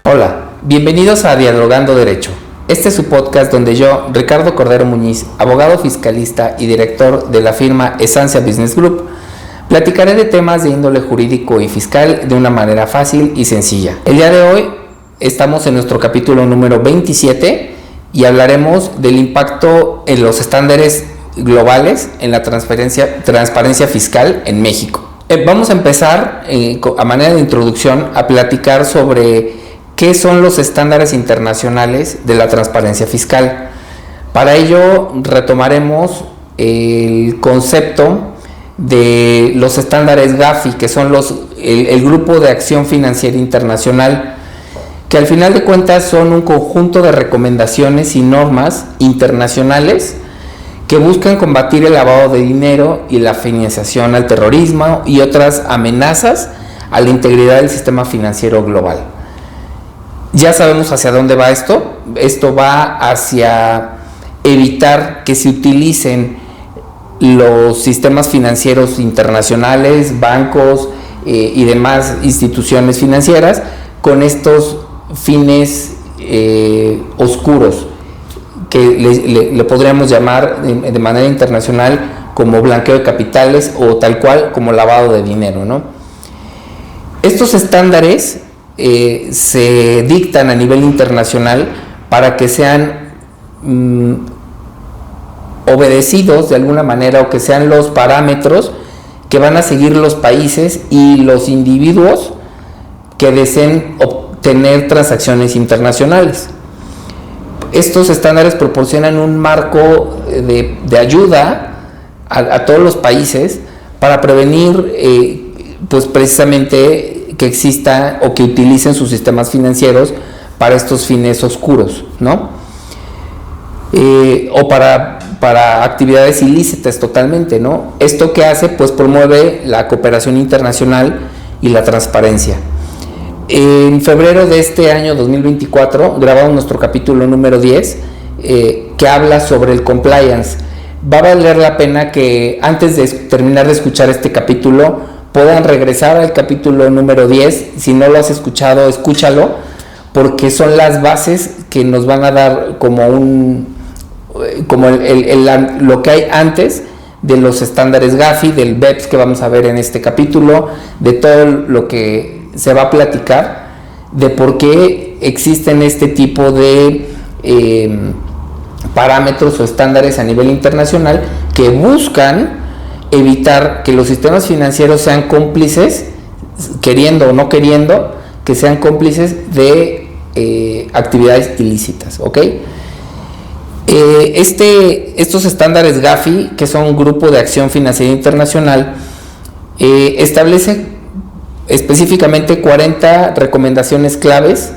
Hola, bienvenidos a Dialogando Derecho. Este es su podcast donde yo, Ricardo Cordero Muñiz, abogado fiscalista y director de la firma Esancia Business Group, platicaré de temas de índole jurídico y fiscal de una manera fácil y sencilla. El día de hoy estamos en nuestro capítulo número 27 y hablaremos del impacto en los estándares globales en la transparencia fiscal en México. Vamos a empezar a manera de introducción a platicar sobre qué son los estándares internacionales de la transparencia fiscal. Para ello retomaremos el concepto de los estándares GAFI, que son el Grupo de Acción Financiera Internacional, que al final de cuentas son un conjunto de recomendaciones y normas internacionales que buscan combatir el lavado de dinero y la financiación al terrorismo y otras amenazas a la integridad del sistema financiero global. Ya sabemos hacia dónde va esto. Esto va hacia evitar que se utilicen los sistemas financieros internacionales, bancos y demás instituciones financieras con estos fines oscuros que le podríamos llamar de manera internacional como blanqueo de capitales o tal cual como lavado de dinero, ¿no? Estos estándares se dictan a nivel internacional para que sean obedecidos de alguna manera o que sean los parámetros que van a seguir los países y los individuos que deseen obtener transacciones internacionales. Estos estándares proporcionan un marco de ayuda a todos los países para prevenir pues precisamente que exista o que utilicen sus sistemas financieros para estos fines oscuros, ¿no? O para actividades ilícitas totalmente, ¿no? Esto que hace, pues promueve la cooperación internacional y la transparencia. En febrero de este año 2024 grabamos nuestro capítulo número 10 que habla sobre el compliance. Va a valer la pena que antes de terminar de escuchar este capítulo puedan regresar al capítulo número 10. Si no lo has escuchado, escúchalo, porque son las bases que nos van a dar lo que hay antes de los estándares GAFI, del BEPS que vamos a ver en este capítulo, de todo lo que se va a platicar, de por qué existen este tipo de parámetros o estándares a nivel internacional que buscan evitar que los sistemas financieros sean cómplices, queriendo o no queriendo, que sean cómplices de actividades ilícitas, ¿ok? Estos estándares GAFI, que son un Grupo de Acción Financiera Internacional, establece específicamente 40 recomendaciones claves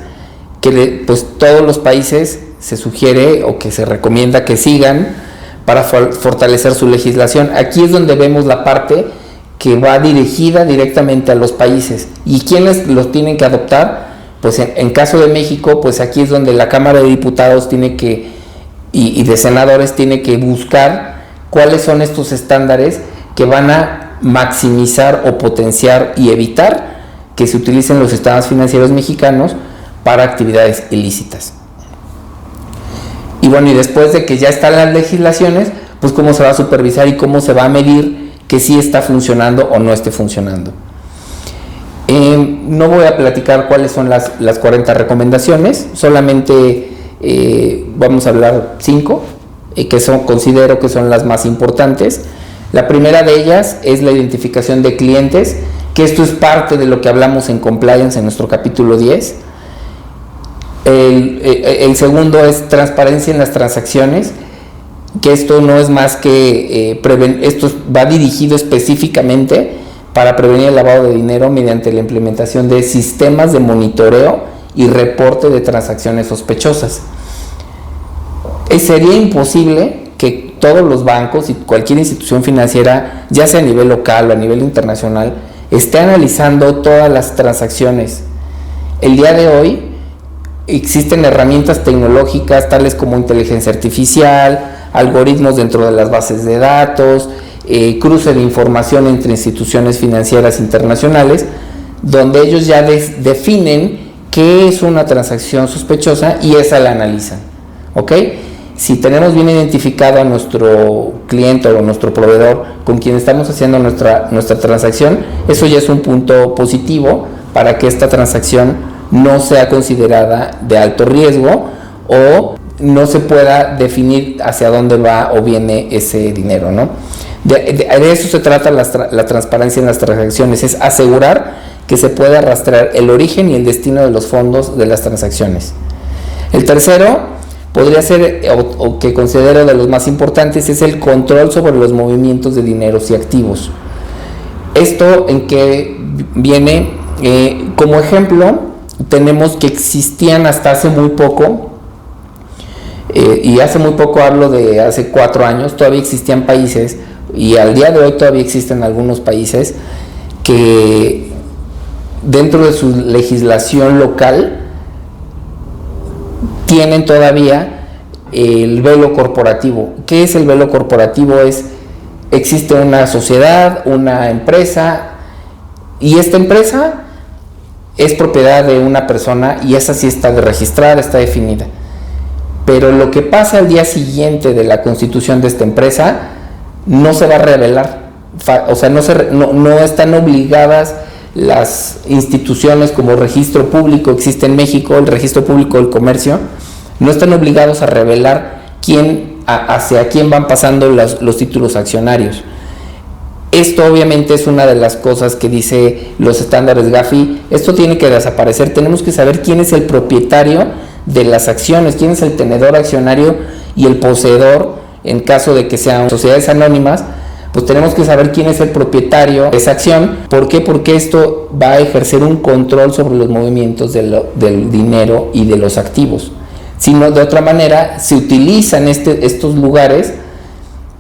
que pues todos los países se sugiere o que se recomienda que sigan para fortalecer su legislación. Aquí es donde vemos la parte que va dirigida directamente a los países. ¿Y quiénes los tienen que adoptar? Pues en caso de México, pues aquí es donde la Cámara de Diputados tiene que, y de senadores tiene que buscar cuáles son estos estándares que van a maximizar o potenciar y evitar que se utilicen los sistemas financieros mexicanos para actividades ilícitas. Y bueno, y después de que ya están las legislaciones, pues cómo se va a supervisar y cómo se va a medir que sí está funcionando o no esté funcionando. No voy a platicar cuáles son las 40 recomendaciones, solamente vamos a hablar 5, que considero que son las más importantes. La primera de ellas es la identificación de clientes, que esto es parte de lo que hablamos en compliance en nuestro capítulo 10. El segundo es transparencia en las transacciones, que esto no es más que esto va dirigido específicamente para prevenir el lavado de dinero mediante la implementación de sistemas de monitoreo y reporte de transacciones sospechosas. Sería imposible que todos los bancos y cualquier institución financiera, ya sea a nivel local o a nivel internacional, esté analizando todas las transacciones. El día de hoy existen herramientas tecnológicas tales como inteligencia artificial, algoritmos dentro de las bases de datos, cruce de información entre instituciones financieras internacionales, donde ellos ya definen qué es una transacción sospechosa y esa la analizan, ¿ok? Si tenemos bien identificado a nuestro cliente o nuestro proveedor con quien estamos haciendo nuestra transacción, eso ya es un punto positivo para que esta transacción no sea considerada de alto riesgo o no se pueda definir hacia dónde va o viene ese dinero, ¿no? De eso se trata la transparencia en las transacciones, es asegurar que se pueda rastrear el origen y el destino de los fondos de las transacciones. El tercero podría ser, o que considero de los más importantes, es el control sobre los movimientos de dineros y activos. Esto en que viene, como ejemplo, tenemos que existían hasta hace muy poco, y hace muy poco hablo de hace 4 años, todavía existían países, y al día de hoy todavía existen algunos países que dentro de su legislación local tienen todavía el velo corporativo. ¿Qué es el velo corporativo? Existe una sociedad, una empresa, y esta empresa es propiedad de una persona y esa sí está registrada, está definida. Pero lo que pasa al día siguiente de la constitución de esta empresa no se va a revelar. O sea, no están obligadas las instituciones como registro público, existe en México el registro público del comercio, no están obligados a revelar hacia quién van pasando los títulos accionarios. Esto obviamente es una de las cosas que dice los estándares Gafi. Esto tiene que desaparecer. Tenemos que saber quién es el propietario de las acciones, quién es el tenedor accionario y el poseedor en caso de que sean sociedades anónimas. Pues tenemos que saber quién es el propietario de esa acción. ¿Por qué? Porque esto va a ejercer un control sobre los movimientos del dinero y de los activos. Si no, de otra manera, se utilizan estos lugares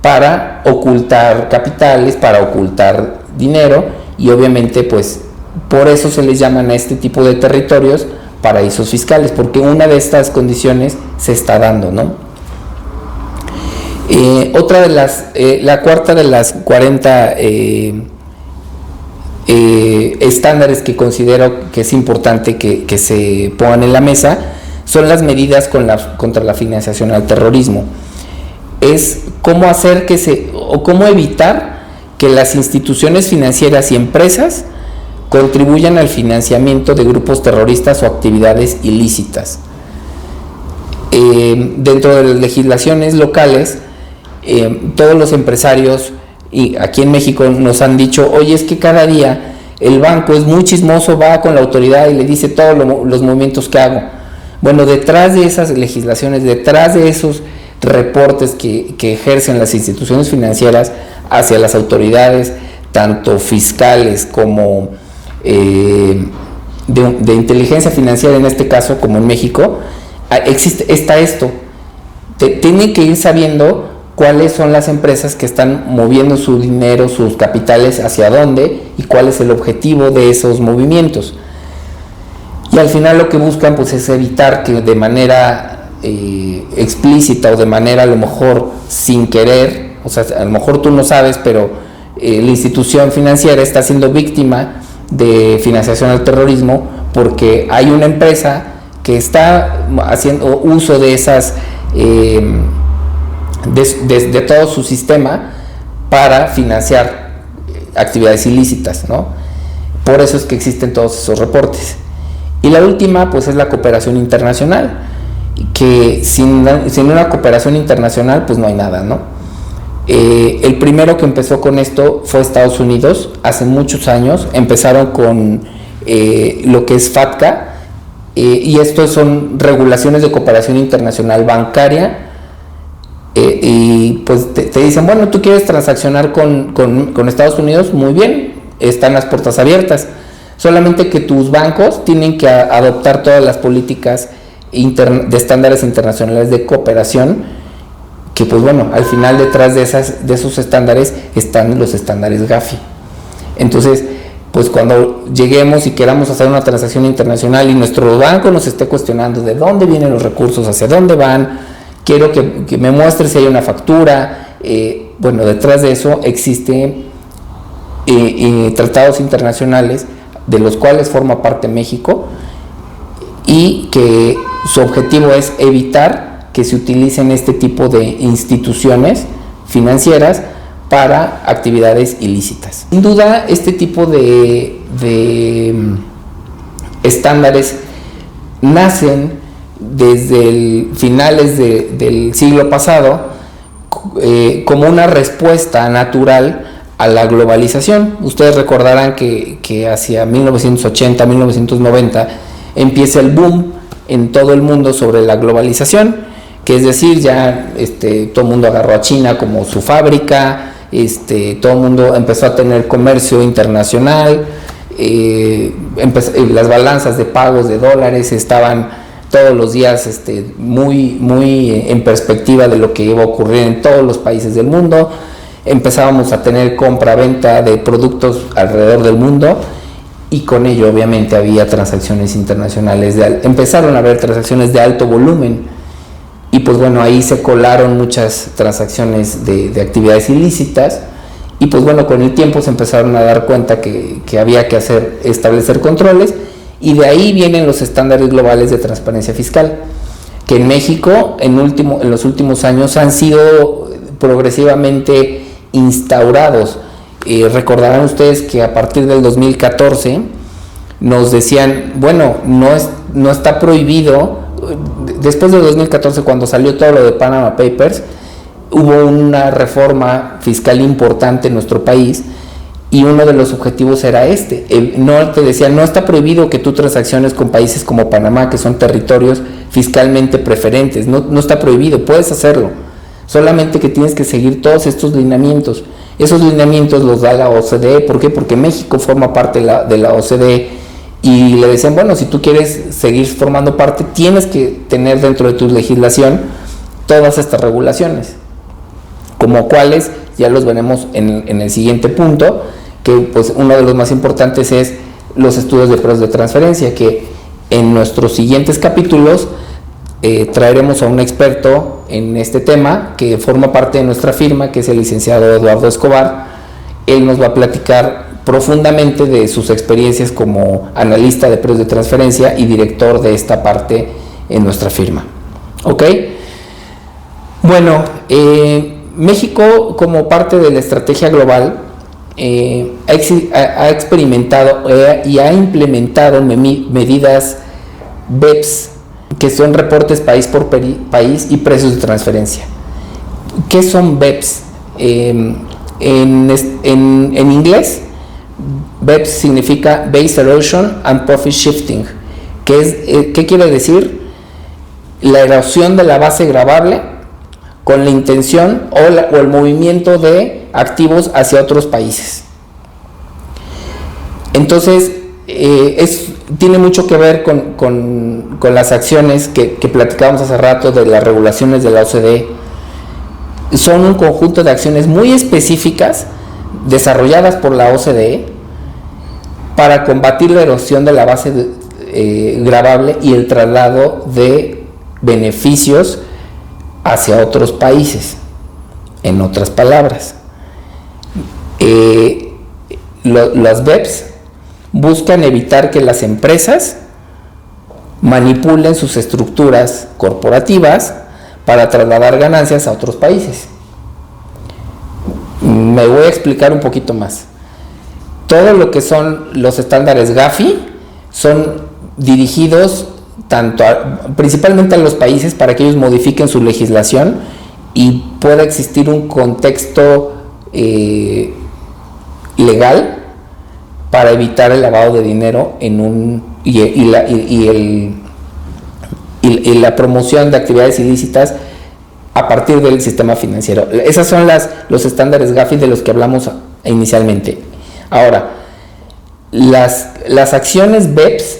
para ocultar capitales, para ocultar dinero, y obviamente pues por eso se les llaman a este tipo de territorios paraísos fiscales, porque una de estas condiciones se está dando, ¿no? Otra de la cuarta de las 40 estándares que considero que es importante que se pongan en la mesa son las medidas contra la financiación al terrorismo. Es cómo hacer cómo evitar que las instituciones financieras y empresas contribuyan al financiamiento de grupos terroristas o actividades ilícitas. Dentro de las legislaciones locales, todos los empresarios y aquí en México nos han dicho, oye, es que cada día el banco es muy chismoso, va con la autoridad y le dice todos los movimientos que hago. Bueno, detrás de esas legislaciones, detrás de esos reportes que ejercen las instituciones financieras hacia las autoridades, tanto fiscales como de inteligencia financiera en este caso, como en México, está esto. Tienen que ir sabiendo cuáles son las empresas que están moviendo su dinero, sus capitales, hacia dónde y cuál es el objetivo de esos movimientos. Y al final lo que buscan pues es evitar que de manera explícita o de manera a lo mejor sin querer, o sea, a lo mejor tú no sabes, pero la institución financiera está siendo víctima de financiación al terrorismo porque hay una empresa que está haciendo uso de esas de todo su sistema para financiar actividades ilícitas, ¿no? Por eso es que existen todos esos reportes. Y la última pues es la cooperación internacional, que sin una cooperación internacional pues no hay nada, ¿no? El primero que empezó con esto fue Estados Unidos hace muchos años. Empezaron con lo que es FATCA, y estos son regulaciones de cooperación internacional bancaria, y pues te dicen, bueno, tú quieres transaccionar con Estados Unidos, muy bien, están las puertas abiertas, solamente que tus bancos tienen que adoptar todas las políticas de estándares internacionales de cooperación, que pues bueno, al final detrás de esos estándares están los estándares Gafi. Entonces, pues cuando lleguemos y queramos hacer una transacción internacional y nuestro banco nos esté cuestionando de dónde vienen los recursos, hacia dónde van, quiero que me muestre si hay una factura, bueno, detrás de eso existen tratados internacionales de los cuales forma parte México, y que su objetivo es evitar que se utilicen este tipo de instituciones financieras para actividades ilícitas. Sin duda, este tipo de estándares nacen desde finales del siglo pasado como una respuesta natural a la globalización. Ustedes recordarán que hacia 1980, 1990 empieza el boom en todo el mundo sobre la globalización, que es decir, ya todo el mundo agarró a China como su fábrica, todo el mundo empezó a tener comercio internacional, las balanzas de pagos de dólares estaban todos los días muy en perspectiva de lo que iba a ocurrir en todos los países del mundo. Empezábamos a tener compra-venta de productos alrededor del mundo y con ello obviamente había transacciones internacionales, empezaron a haber transacciones de alto volumen y pues bueno, ahí se colaron muchas transacciones de actividades ilícitas y pues bueno, con el tiempo se empezaron a dar cuenta que había que establecer controles y de ahí vienen los estándares globales de transparencia fiscal, que en México en los últimos años han sido progresivamente instaurados. Recordarán ustedes que a partir del 2014 nos decían, bueno, no está prohibido. Después del 2014, cuando salió todo lo de Panama Papers, hubo una reforma fiscal importante en nuestro país y uno de los objetivos era te decían, no está prohibido que tú transacciones con países como Panamá, que son territorios fiscalmente preferentes, no está prohibido, puedes hacerlo, solamente que tienes que seguir todos estos lineamientos. Esos lineamientos los da la OCDE. ¿Por qué? Porque México forma parte de la OCDE y le decían, bueno, si tú quieres seguir formando parte, tienes que tener dentro de tu legislación todas estas regulaciones, como cuáles ya los veremos en el siguiente punto, que pues uno de los más importantes es los estudios de pruebas de transferencia, que en nuestros siguientes capítulos traeremos a un experto en este tema que forma parte de nuestra firma, que es el licenciado Eduardo Escobar. Él nos va a platicar profundamente de sus experiencias como analista de pruebas de transferencia y director de esta parte en nuestra firma. ¿Ok? Bueno, México, como parte de la estrategia global, ha experimentado y ha implementado medidas BEPS, que son reportes país por país y precios de transferencia. ¿Qué son BEPS? En inglés, BEPS significa Base Erosion and Profit Shifting, ¿qué quiere decir? La erosión de la base gravable con la intención o el movimiento de activos hacia otros países. Entonces, tiene mucho que ver con las acciones que platicábamos hace rato de las regulaciones de la OCDE. Son un conjunto de acciones muy específicas desarrolladas por la OCDE para combatir la erosión de la base gravable y el traslado de beneficios hacia otros países. En otras palabras, las BEPS buscan evitar que las empresas manipulen sus estructuras corporativas para trasladar ganancias a otros países. Me voy a explicar un poquito más. Todo lo que son los estándares GAFI son dirigidos principalmente a los países para que ellos modifiquen su legislación y pueda existir un contexto legal para evitar el lavado de dinero y la promoción de actividades ilícitas a partir del sistema financiero. Esos son los estándares GAFI de los que hablamos inicialmente. Ahora, las acciones BEPS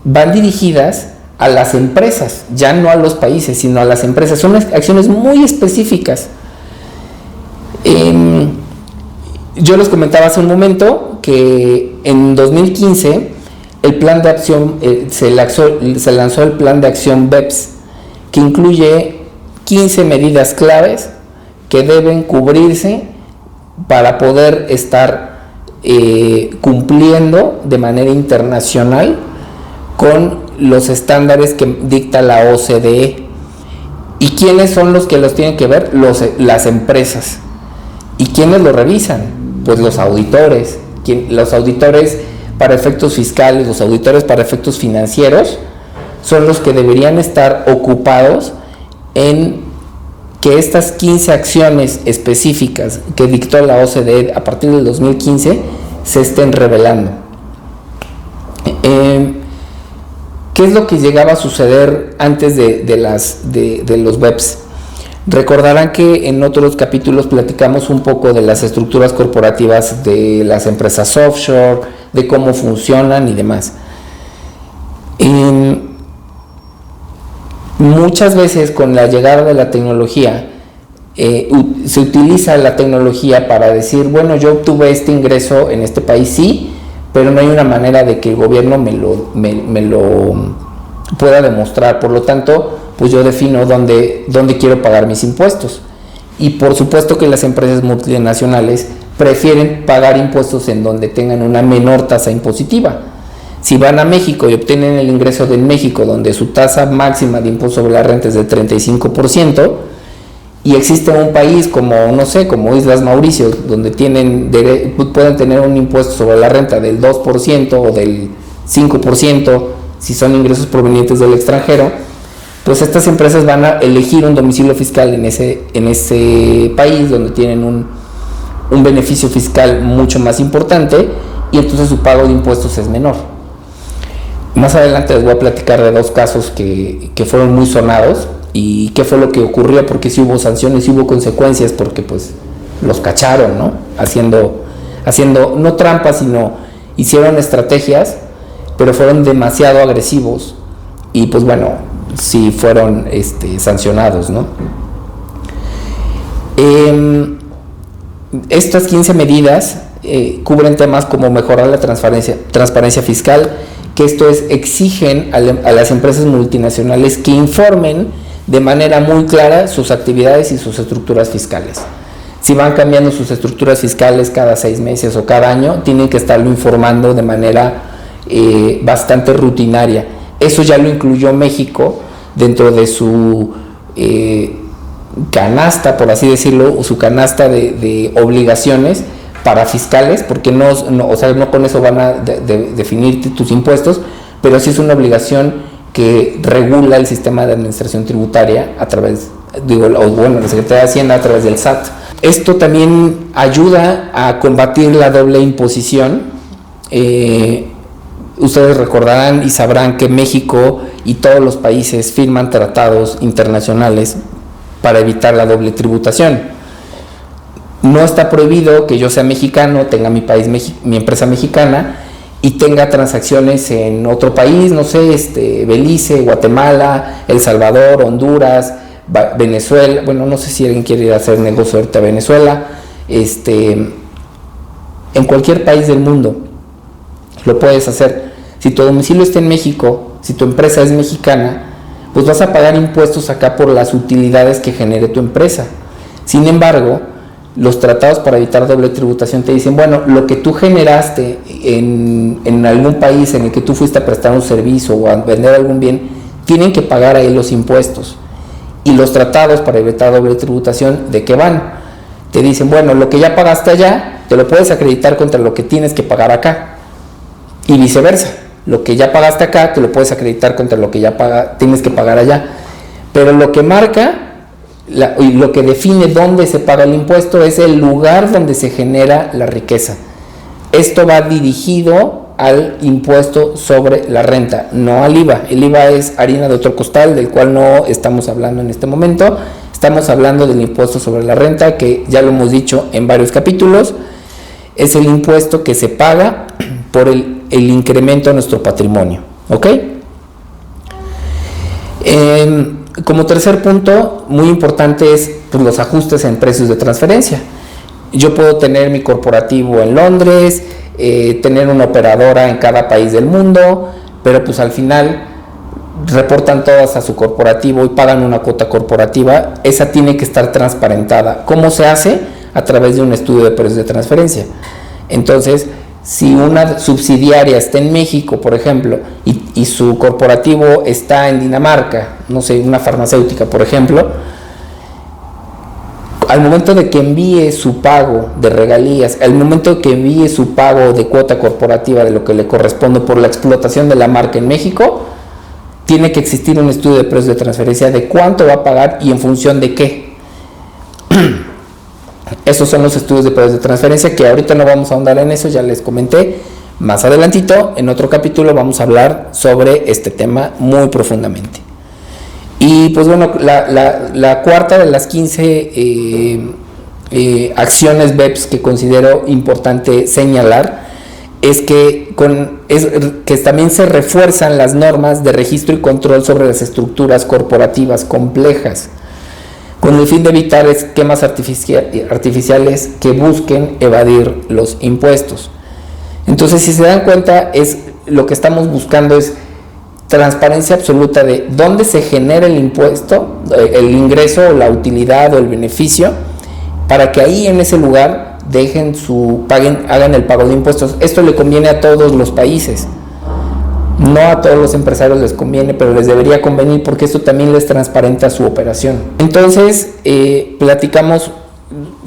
van dirigidas a las empresas, ya no a los países, sino a las empresas. Son acciones muy específicas. Yo les comentaba hace un momento que en 2015 el plan de acción se lanzó el plan de acción BEPS, que incluye 15 medidas claves que deben cubrirse para poder estar cumpliendo de manera internacional con los estándares que dicta la OCDE. ¿Y quiénes son los que los tienen que ver? Las empresas. ¿Y quiénes lo revisan? Pues los auditores. Los auditores para efectos fiscales, los auditores para efectos financieros, son los que deberían estar ocupados en que estas 15 acciones específicas que dictó la OCDE a partir del 2015 se estén revelando. ¿Qué es lo que llegaba a suceder antes de los BEPS? Recordarán que en otros capítulos platicamos un poco de las estructuras corporativas de las empresas offshore, de cómo funcionan y demás. Muchas veces con la llegada de la tecnología, se utiliza la tecnología para decir, bueno, yo obtuve este ingreso en este país, sí, pero no hay una manera de que el gobierno me lo pueda demostrar. Por lo tanto, pues yo defino dónde quiero pagar mis impuestos. Y por supuesto que las empresas multinacionales prefieren pagar impuestos en donde tengan una menor tasa impositiva. Si van a México y obtienen el ingreso de México, donde su tasa máxima de impuesto sobre la renta es del 35%, y existe un país como, no sé, como Islas Mauricio, donde pueden tener un impuesto sobre la renta del 2% o del 5%, si son ingresos provenientes del extranjero, pues estas empresas van a elegir un domicilio fiscal en ese país donde tienen un beneficio fiscal mucho más importante, y entonces su pago de impuestos es menor. Más adelante les voy a platicar de dos casos que fueron muy sonados y qué fue lo que ocurrió, porque sí hubo sanciones, sí hubo consecuencias, porque pues los cacharon, ¿no? Haciendo no trampas, sino hicieron estrategias, pero fueron demasiado agresivos y pues bueno, sí fueron sancionados, ¿no? Estas 15 medidas cubren temas como mejorar la transparencia fiscal, que esto es, exigen a las empresas multinacionales que informen de manera muy clara sus actividades y sus estructuras fiscales. Si van cambiando sus estructuras fiscales cada 6 meses o cada año, tienen que estarlo informando de manera bastante rutinaria. Eso ya lo incluyó México dentro de su canasta, por así decirlo, o su canasta de obligaciones para fiscales, porque no con eso van a definir tus impuestos, pero sí es una obligación que regula el sistema de administración tributaria a través, la Secretaría de Hacienda a través del SAT. Esto también ayuda a combatir la doble imposición. Ustedes recordarán y sabrán que México y todos los países firman tratados internacionales para evitar la doble tributación. No está prohibido que yo sea mexicano, tenga mi empresa mexicana y tenga transacciones en otro país, no sé, Belice, Guatemala, El Salvador, Honduras, Venezuela. Bueno, no sé si alguien quiere ir a hacer negocio ahorita a Venezuela. En cualquier país del mundo lo puedes hacer. Si tu domicilio está en México, si tu empresa es mexicana, pues vas a pagar impuestos acá por las utilidades que genere tu empresa. Sin embargo, los tratados para evitar doble tributación te dicen, bueno, lo que tú generaste en algún país en el que tú fuiste a prestar un servicio o a vender algún bien, tienen que pagar ahí los impuestos. Y los tratados para evitar doble tributación, ¿de qué van? Te dicen, bueno, lo que ya pagaste allá, te lo puedes acreditar contra lo que tienes que pagar acá. Y viceversa, lo que ya pagaste acá, te lo puedes acreditar contra lo que ya tienes que pagar allá. Pero lo que marca y lo que define dónde se paga el impuesto es el lugar donde se genera la riqueza. Esto va dirigido al impuesto sobre la renta, no al IVA. El IVA es harina de otro costal, del cual no estamos hablando en este momento. Estamos hablando del impuesto sobre la renta, que ya lo hemos dicho en varios capítulos. Es el impuesto que se paga por el incremento de nuestro patrimonio, ¿ok? Como tercer punto, muy importante es pues, los ajustes en precios de transferencia. Yo puedo tener mi corporativo en Londres, tener una operadora en cada país del mundo, pero pues al final reportan todas a su corporativo y pagan una cuota corporativa. Esa tiene que estar transparentada. ¿Cómo se hace? A través de un estudio de precios de transferencia. Entonces, si una subsidiaria está en México, por ejemplo, y su corporativo está en Dinamarca, no sé, una farmacéutica, por ejemplo, al momento de que envíe su pago de regalías, al momento que envíe su pago de cuota corporativa de lo que le corresponde por la explotación de la marca en México, tiene que existir un estudio de precios de transferencia de cuánto va a pagar y en función de qué. Esos son los estudios de precios de transferencia, que ahorita no vamos a ahondar en eso, ya les comenté. Más adelantito, en otro capítulo, vamos a hablar sobre este tema muy profundamente. Y pues bueno, la cuarta de las 15 acciones BEPS que considero importante señalar es que también se refuerzan las normas de registro y control sobre las estructuras corporativas complejas, con el fin de evitar esquemas artificiales que busquen evadir los impuestos. Entonces, si se dan cuenta, lo que estamos buscando es transparencia absoluta de dónde se genera el impuesto, el ingreso o la utilidad o el beneficio, para que ahí en ese lugar hagan el pago de impuestos. Esto le conviene a todos los países, no a todos los empresarios les conviene, pero les debería convenir porque esto también les transparenta su operación. Entonces, platicamos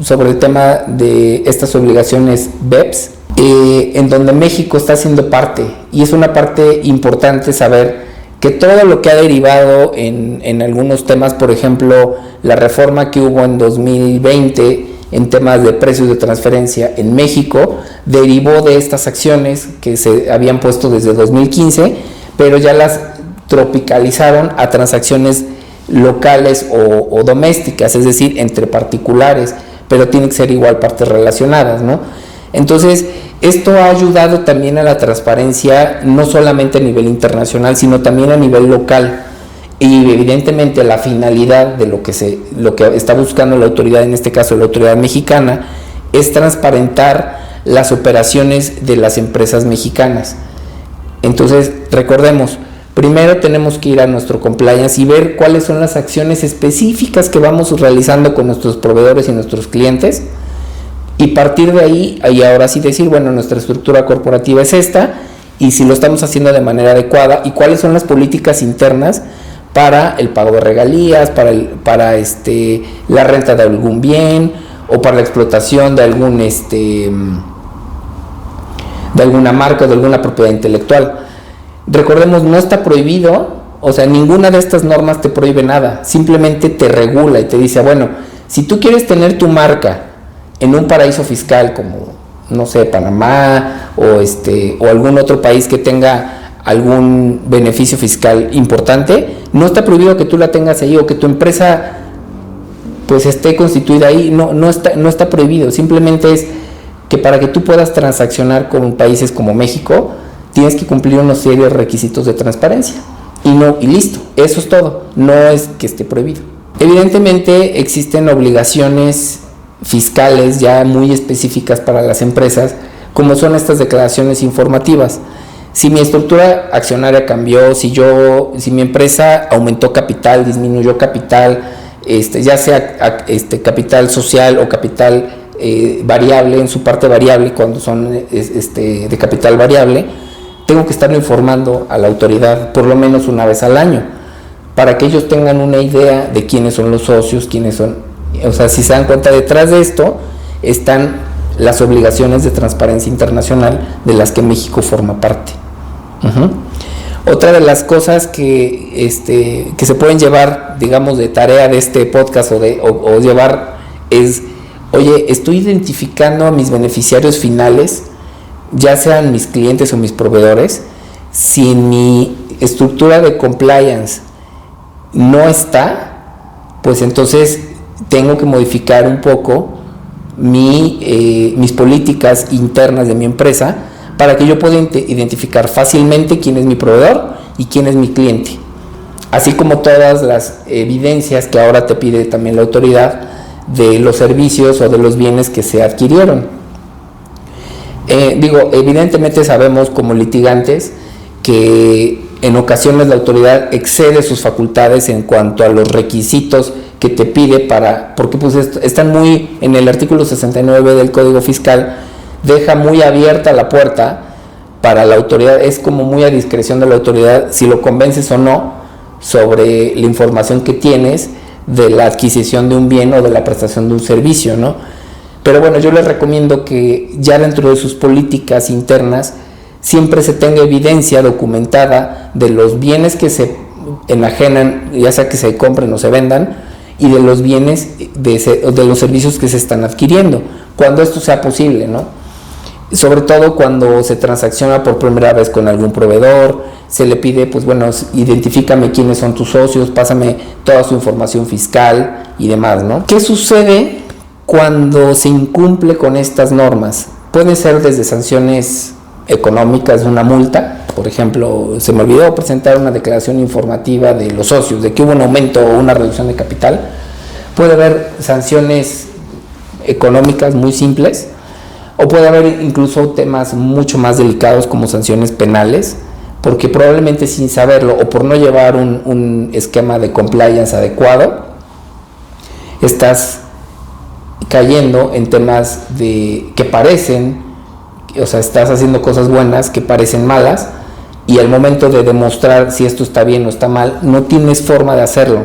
sobre el tema de estas obligaciones BEPS, en donde México está siendo parte, y es una parte importante saber que todo lo que ha derivado en algunos temas, por ejemplo, la reforma que hubo en 2020 en temas de precios de transferencia en México, derivó de estas acciones que se habían puesto desde 2015, pero ya las tropicalizaron a transacciones locales o domésticas, es decir, entre particulares, pero tienen que ser igual partes relacionadas, ¿no? Entonces, esto ha ayudado también a la transparencia, no solamente a nivel internacional, sino también a nivel local. Y evidentemente la finalidad de lo que está buscando la autoridad, en este caso la autoridad mexicana, es transparentar las operaciones de las empresas mexicanas. Entonces, recordemos, primero tenemos que ir a nuestro compliance y ver cuáles son las acciones específicas que vamos realizando con nuestros proveedores y nuestros clientes, y partir de ahí, y ahora sí decir, bueno, nuestra estructura corporativa es esta, y si lo estamos haciendo de manera adecuada, y cuáles son las políticas internas para el pago de regalías, para la renta de algún bien, o para la explotación de alguna marca o de alguna propiedad intelectual. Recordemos, no está prohibido, o sea, ninguna de estas normas te prohíbe nada, simplemente te regula y te dice, bueno, si tú quieres tener tu marca en un paraíso fiscal como, no sé, Panamá o algún otro país que tenga algún beneficio fiscal importante, no está prohibido que tú la tengas ahí o que tu empresa pues esté constituida ahí, no está prohibido, simplemente es que para que tú puedas transaccionar con países como México, tienes que cumplir unos serios requisitos de transparencia y listo, eso es todo, no es que esté prohibido. Evidentemente existen obligaciones fiscales ya muy específicas para las empresas, como son estas declaraciones informativas. Si mi estructura accionaria cambió, si mi empresa aumentó capital, disminuyó capital, ya sea capital social o capital variable, en su parte variable, cuando son de capital variable, tengo que estarlo informando a la autoridad por lo menos una vez al año, para que ellos tengan una idea de quiénes son los socios, quiénes son. O sea, si se dan cuenta, detrás de esto están las obligaciones de transparencia internacional de las que México forma parte. Otra de las cosas que se pueden llevar, digamos, de tarea de este podcast o llevar es, oye, estoy identificando a mis beneficiarios finales, ya sean mis clientes o mis proveedores. Si mi estructura de compliance no está, pues entonces tengo que modificar un poco mis políticas internas de mi empresa para que yo pueda identificar fácilmente quién es mi proveedor y quién es mi cliente, así como todas las evidencias que ahora te pide también la autoridad de los servicios o de los bienes que se adquirieron. Evidentemente sabemos como litigantes que en ocasiones la autoridad excede sus facultades en cuanto a los requisitos que te pide porque pues están muy en el artículo 69 del Código Fiscal, deja muy abierta la puerta para la autoridad, es como muy a discreción de la autoridad si lo convences o no sobre la información que tienes de la adquisición de un bien o de la prestación de un servicio, ¿no? Pero bueno, yo les recomiendo que ya dentro de sus políticas internas siempre se tenga evidencia documentada de los bienes que se enajenan, ya sea que se compren o se vendan, y de los bienes, de los servicios que se están adquiriendo, cuando esto sea posible, ¿no? Sobre todo cuando se transacciona por primera vez con algún proveedor, se le pide, pues bueno, identifícame quiénes son tus socios, pásame toda su información fiscal y demás, ¿no? ¿Qué sucede cuando se incumple con estas normas? Puede ser desde sanciones económicas, una multa, por ejemplo, se me olvidó presentar una declaración informativa de los socios, de que hubo un aumento o una reducción de capital. Puede haber sanciones económicas muy simples, o puede haber incluso temas mucho más delicados como sanciones penales, porque probablemente sin saberlo o por no llevar un esquema de compliance adecuado, estás cayendo en temas que parecen, o sea, estás haciendo cosas buenas que parecen malas, y al momento de demostrar si esto está bien o está mal, no tienes forma de hacerlo.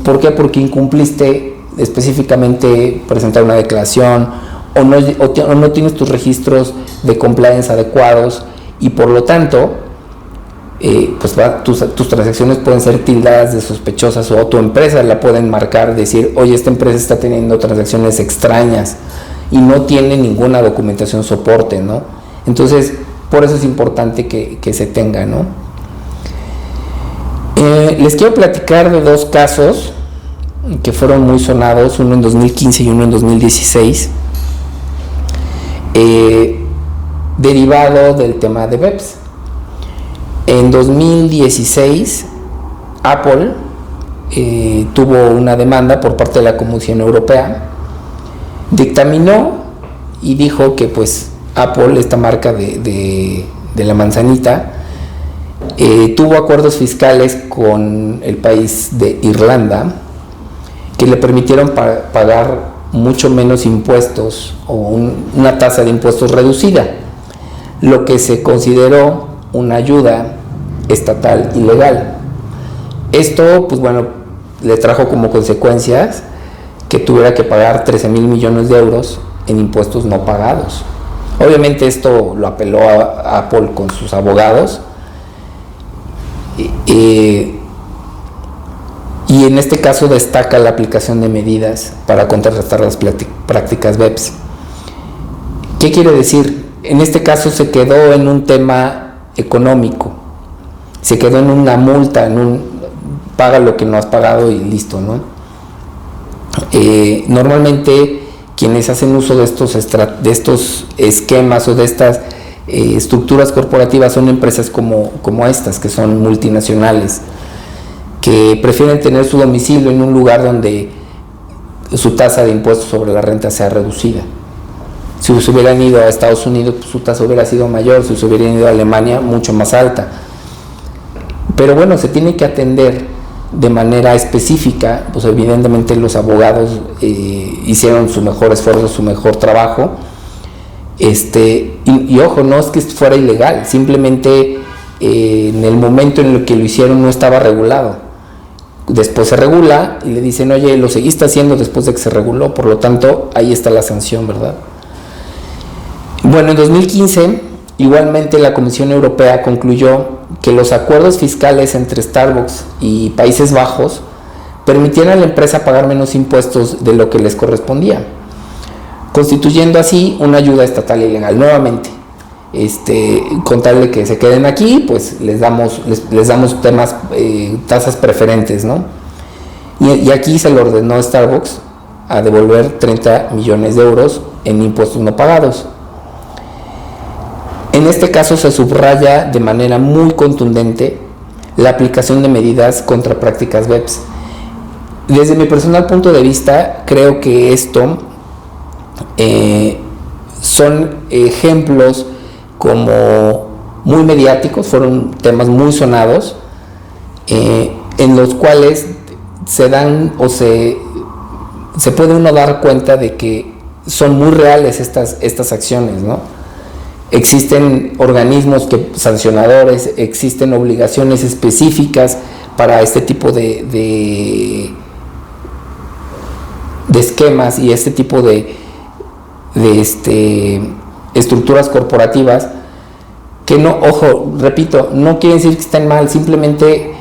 ¿Por qué? Porque incumpliste específicamente presentar una declaración, o no tienes tus registros de compliance adecuados, y por lo tanto pues tus transacciones pueden ser tildadas de sospechosas, o tu empresa la pueden marcar, decir, oye, esta empresa está teniendo transacciones extrañas y no tiene ninguna documentación soporte, ¿no? Entonces, por eso es importante que se tenga, ¿no? Les quiero platicar de dos casos que fueron muy sonados, uno en 2015 y uno en 2016, derivado del tema de BEPS. En 2016, Apple tuvo una demanda por parte de la Comisión Europea, dictaminó y dijo que pues Apple, esta marca de la manzanita, tuvo acuerdos fiscales con el país de Irlanda que le permitieron pagar mucho menos impuestos, o una tasa de impuestos reducida, lo que se consideró una ayuda estatal ilegal. Esto, pues bueno, le trajo como consecuencias que tuviera que pagar 13,000 millones de euros en impuestos no pagados. Obviamente esto lo apeló a Apple con sus abogados, y en este caso destaca la aplicación de medidas para contrarrestar las prácticas BEPS. ¿Qué quiere decir? En este caso se quedó en un tema económico, se quedó en una multa, paga lo que no has pagado y listo, ¿no? Normalmente quienes hacen uso de estos esquemas o de estas estructuras corporativas son empresas como estas, que son multinacionales, que prefieren tener su domicilio en un lugar donde su tasa de impuestos sobre la renta sea reducida. Si se hubieran ido a Estados Unidos, pues su tasa hubiera sido mayor; si se hubieran ido a Alemania, mucho más alta. Pero bueno, se tiene que atender de manera específica. Pues evidentemente los abogados hicieron su mejor esfuerzo, su mejor trabajo, y ojo, no es que fuera ilegal, simplemente en el momento en el que lo hicieron no estaba regulado. Después se regula y le dicen, oye, lo seguiste haciendo después de que se reguló, por lo tanto ahí está la sanción, ¿verdad? Bueno, en 2015 igualmente la Comisión Europea concluyó que los acuerdos fiscales entre Starbucks y Países Bajos permitían a la empresa pagar menos impuestos de lo que les correspondía, constituyendo así una ayuda estatal ilegal. Nuevamente, con tal de que se queden aquí, pues les damos tasas preferentes, ¿no? Y aquí se le ordenó a Starbucks a devolver 30 millones de euros en impuestos no pagados. En este caso se subraya de manera muy contundente la aplicación de medidas contra prácticas BEPS. Desde mi personal punto de vista, creo que esto son ejemplos como muy mediáticos, fueron temas muy sonados, en los cuales se dan o se puede uno dar cuenta de que son muy reales estas acciones, ¿no? Existen organismos sancionadores, existen obligaciones específicas para este tipo de esquemas y este tipo de estructuras corporativas que no, ojo, repito, no quiere decir que estén mal, simplemente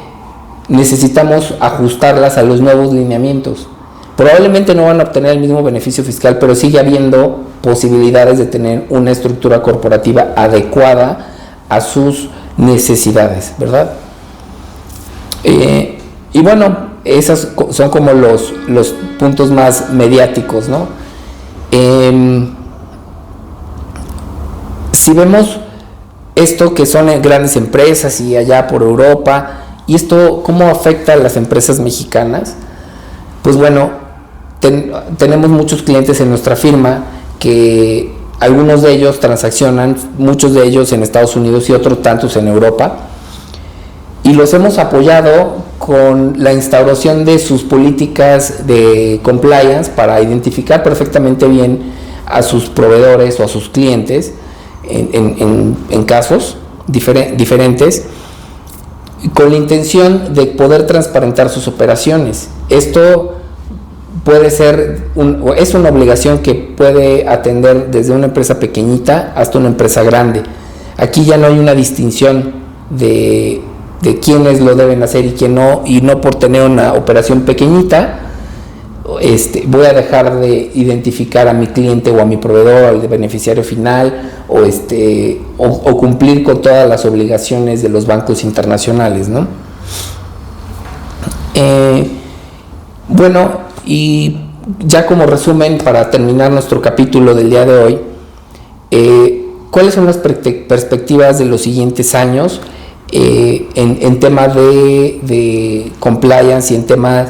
necesitamos ajustarlas a los nuevos lineamientos. Probablemente no van a obtener el mismo beneficio fiscal, pero sigue habiendo posibilidades de tener una estructura corporativa adecuada a sus necesidades, ¿verdad? Y bueno, esos son como los puntos más mediáticos, ¿no? Si vemos esto que son grandes empresas y allá por Europa, y esto cómo afecta a las empresas mexicanas, pues bueno, tenemos muchos clientes en nuestra firma que algunos de ellos transaccionan, muchos de ellos en Estados Unidos y otros tantos en Europa, y los hemos apoyado con la instauración de sus políticas de compliance para identificar perfectamente bien a sus proveedores o a sus clientes en casos diferentes, con la intención de poder transparentar sus operaciones. Esto puede ser es una obligación que puede atender desde una empresa pequeñita hasta una empresa grande. Aquí ya no hay una distinción de quiénes lo deben hacer y quién no, y no por tener una operación pequeñita voy a dejar de identificar a mi cliente o a mi proveedor, al beneficiario final, o cumplir con todas las obligaciones de los bancos internacionales, ¿no? Bueno, y ya como resumen, para terminar nuestro capítulo del día de hoy, ¿cuáles son las perspectivas de los siguientes años en temas de compliance y en temas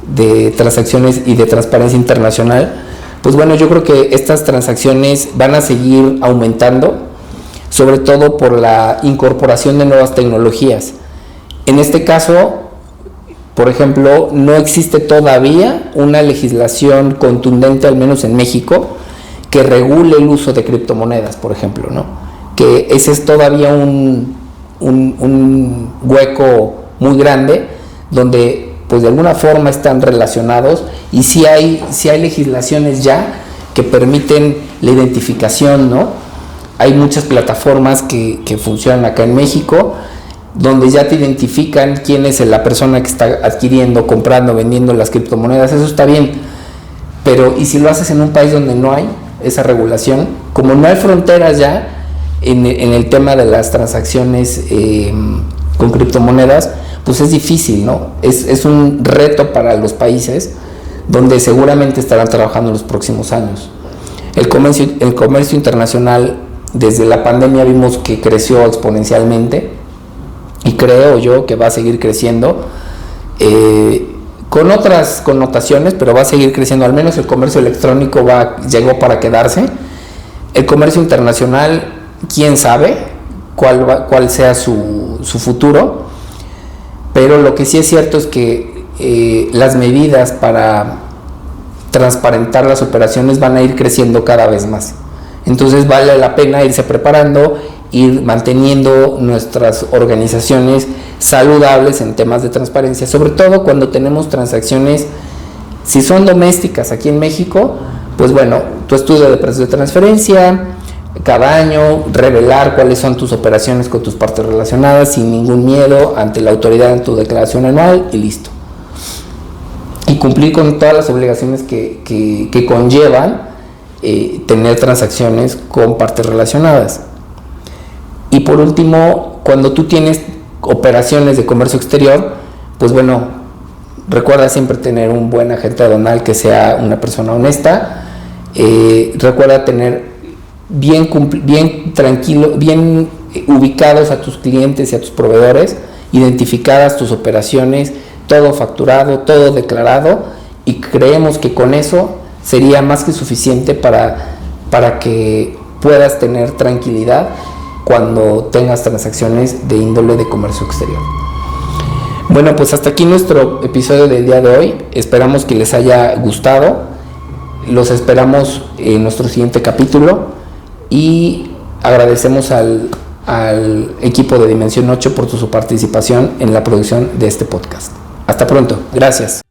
de transacciones y de transparencia internacional? Pues bueno, yo creo que estas transacciones van a seguir aumentando, sobre todo por la incorporación de nuevas tecnologías. En este caso, por ejemplo, no existe todavía una legislación contundente, al menos en México, que regule el uso de criptomonedas, por ejemplo, ¿no? Que ese es todavía un hueco muy grande, donde pues de alguna forma están relacionados, y sí hay legislaciones ya que permiten la identificación, ¿no? Hay muchas plataformas que funcionan acá en México, donde ya te identifican quién es la persona que está adquiriendo, comprando, vendiendo las criptomonedas. Eso está bien, pero ¿y si lo haces en un país donde no hay esa regulación? Como no hay fronteras ya en el tema de las transacciones con criptomonedas, pues es difícil, ¿no? Es un reto para los países donde seguramente estarán trabajando en los próximos años. El comercio internacional, desde la pandemia vimos que creció exponencialmente, y creo yo que va a seguir creciendo con otras connotaciones, pero va a seguir creciendo. Al menos el comercio electrónico llegó para quedarse. El comercio internacional, quién sabe cuál sea su futuro, pero lo que sí es cierto es que las medidas para transparentar las operaciones van a ir creciendo cada vez más. Entonces vale la pena irse preparando, ir manteniendo nuestras organizaciones saludables en temas de transparencia, sobre todo cuando tenemos transacciones, si son domésticas aquí en México, pues bueno, tu estudio de precios de transferencia, cada año revelar cuáles son tus operaciones con tus partes relacionadas sin ningún miedo ante la autoridad en tu declaración anual, y listo. Y cumplir con todas las obligaciones que conllevan tener transacciones con partes relacionadas. Y por último, cuando tú tienes operaciones de comercio exterior, pues bueno, recuerda siempre tener un buen agente aduanal que sea una persona honesta. Recuerda tener bien tranquilo, bien ubicados a tus clientes y a tus proveedores, identificadas tus operaciones, todo facturado, todo declarado, y creemos que con eso sería más que suficiente para que puedas tener tranquilidad cuando tengas transacciones de índole de comercio exterior. Bueno, pues hasta aquí nuestro episodio del día de hoy. Esperamos que les haya gustado. Los esperamos en nuestro siguiente capítulo y agradecemos al equipo de Dimensión 8 por su participación en la producción de este podcast. Hasta pronto. Gracias.